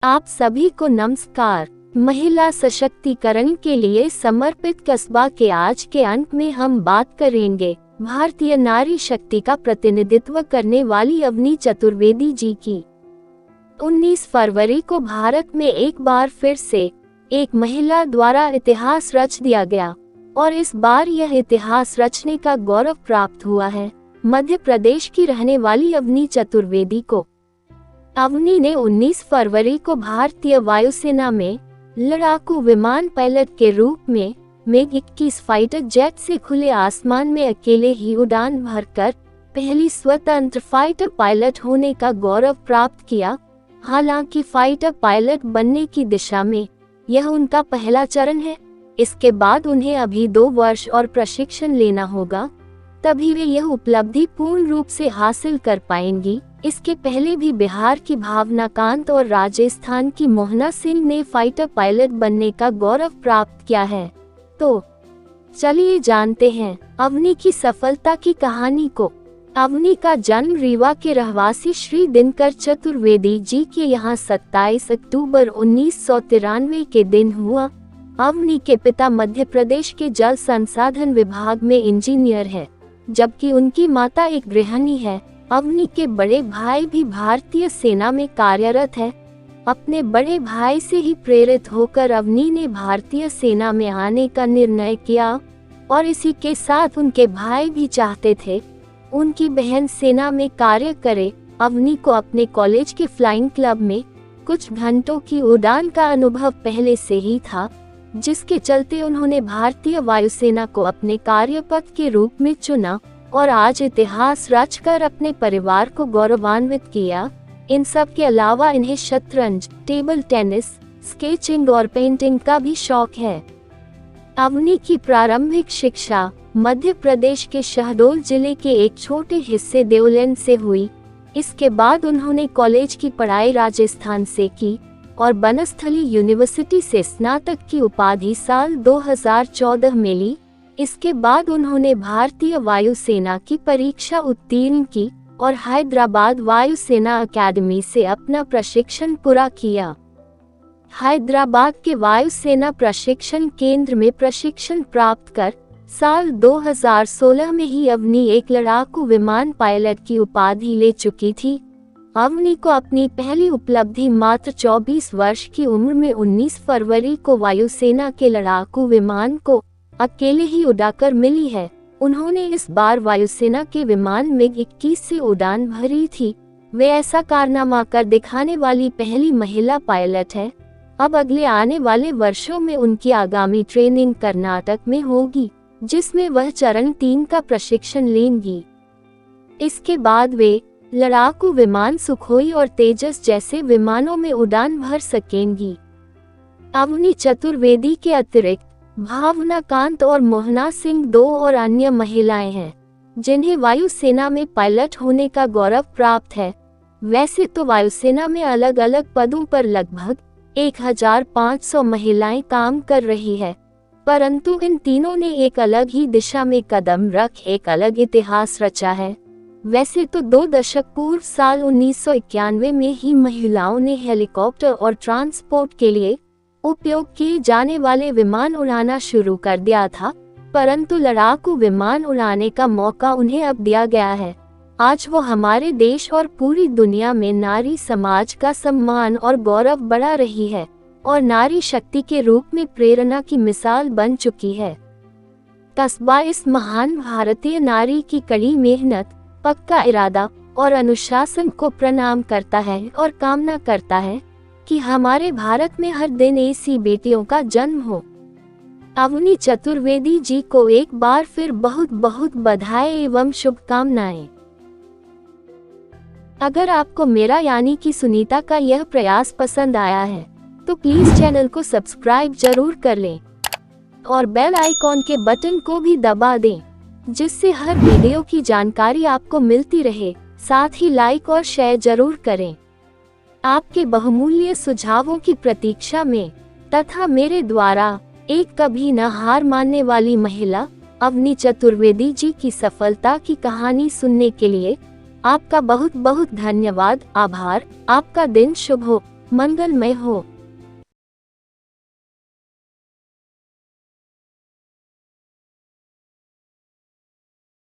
आप सभी को नमस्कार। महिला सशक्तिकरण के लिए समर्पित कस्बा के आज के अंक में हम बात करेंगे भारतीय नारी शक्ति का प्रतिनिधित्व करने वाली अवनी चतुर्वेदी जी की। 19 फरवरी को भारत में एक बार फिर से एक महिला द्वारा इतिहास रच दिया गया और इस बार यह इतिहास रचने का गौरव प्राप्त हुआ है मध्य प्रदेश की रहने वाली अवनी चतुर्वेदी को। अवनी ने 19 फरवरी को भारतीय वायुसेना में लड़ाकू विमान पायलट के रूप में MiG-21 फाइटर जेट से खुले आसमान में अकेले ही उड़ान भरकर पहली स्वतंत्र फाइटर पायलट होने का गौरव प्राप्त किया। हालांकि फाइटर पायलट बनने की दिशा में यह उनका पहला चरण है। इसके बाद उन्हें अभी 2 वर्ष और प्रशिक्षण लेना होगा, तभी वे यह उपलब्धि पूर्ण रूप से हासिल कर पाएंगी। इसके पहले भी बिहार की भावना कांत और राजस्थान की मोहना सिंह ने फाइटर पायलट बनने का गौरव प्राप्त किया है। तो चलिए जानते हैं अवनी की सफलता की कहानी को। अवनी का जन्म रीवा के रहवासी श्री दिनकर चतुर्वेदी जी के यहाँ 27 अक्टूबर 1993 के दिन हुआ। अवनी के पिता मध्य प्रदेश के जल संसाधन विभाग में इंजीनियर है, जबकि उनकी माता एक गृहिणी है। अवनी के बड़े भाई भी भारतीय सेना में कार्यरत है। अपने बड़े भाई से ही प्रेरित होकर अवनी ने भारतीय सेना में आने का निर्णय किया और इसी के साथ उनके भाई भी चाहते थे उनकी बहन सेना में कार्य करे। अवनी को अपने कॉलेज के फ्लाइंग क्लब में कुछ घंटों की उड़ान का अनुभव पहले से ही था, जिसके चलते उन्होंने भारतीय वायुसेना को अपने कार्यपथ के रूप में चुना और आज इतिहास रचकर अपने परिवार को गौरवान्वित किया। इन सब के अलावा इन्हें शतरंज, टेबल टेनिस, स्केचिंग और पेंटिंग का भी शौक है। अवनी की प्रारंभिक शिक्षा मध्य प्रदेश के शहडोल जिले के एक छोटे हिस्से देवलैंड से हुई। इसके बाद उन्होंने कॉलेज की पढ़ाई राजस्थान से की और बनस्थली यूनिवर्सिटी से स्नातक की उपाधि साल 2014 में ली। इसके बाद उन्होंने भारतीय वायुसेना की परीक्षा उत्तीर्ण की और हैदराबाद वायुसेना अकेडमी से अपना प्रशिक्षण पूरा किया। हैदराबाद के वायुसेना प्रशिक्षण केंद्र में प्रशिक्षण प्राप्त कर साल 2016 में ही अवनी एक लड़ाकू विमान पायलट की उपाधि ले चुकी थी। अवनी को अपनी पहली उपलब्धि मात्र 24 वर्ष की उम्र में 19 फरवरी को वायुसेना के लड़ाकू विमान को अकेले ही उड़ाकर मिली है। उन्होंने इस बार वायुसेना के विमान MiG-21 से उड़ान भरी थी। वे ऐसा कारनामा कर दिखाने वाली पहली महिला पायलट है। अब अगले आने वाले वर्षों में उनकी आगामी ट्रेनिंग कर्नाटक में होगी, जिसमें वह चरण 3 का प्रशिक्षण लेंगी। इसके बाद वे लड़ाकू विमान सुखोई और तेजस जैसे विमानों में उड़ान भर सकेंगी। अवनी चतुर्वेदी के अतिरिक्त भावना कांत और मोहना सिंह 2 और अन्य महिलाएं हैं जिन्हें वायुसेना में पायलट होने का गौरव प्राप्त है। वैसे तो वायुसेना में अलग अलग पदों पर लगभग 1500 महिलाएं काम कर रही है, परंतु इन तीनों ने एक अलग ही दिशा में कदम रख एक अलग इतिहास रचा है। वैसे तो 2 दशक पूर्व साल 1991 में ही महिलाओं ने हेलीकॉप्टर और ट्रांसपोर्ट के लिए उपयोग किए जाने वाले विमान उड़ाना शुरू कर दिया था, परंतु लड़ाकू विमान उड़ाने का मौका उन्हें अब दिया गया है। आज वो हमारे देश और पूरी दुनिया में नारी समाज का सम्मान और गौरव बढ़ा रही है और नारी शक्ति के रूप में प्रेरणा की मिसाल बन चुकी है। कस्बा इस महान भारतीय नारी की कड़ी मेहनत, पक्का इरादा और अनुशासन को प्रणाम करता है और कामना करता है कि हमारे भारत में हर दिन ऐसी बेटियों का जन्म हो। अवनी चतुर्वेदी जी को एक बार फिर बहुत बहुत बधाई एवं शुभकामनाएं। अगर आपको मेरा यानी कि सुनीता का यह प्रयास पसंद आया है तो प्लीज चैनल को सब्सक्राइब जरूर कर लें और बेल आइकॉन के बटन को भी दबा दें, जिससे हर वीडियो की जानकारी आपको मिलती रहे। साथ ही लाइक और शेयर जरूर करें। आपके बहुमूल्य सुझावों की प्रतीक्षा में तथा मेरे द्वारा एक कभी न हार मानने वाली महिला अवनी चतुर्वेदी जी की सफलता की कहानी सुनने के लिए आपका बहुत बहुत धन्यवाद। आभार। आपका दिन शुभ हो। मंगलमय हो।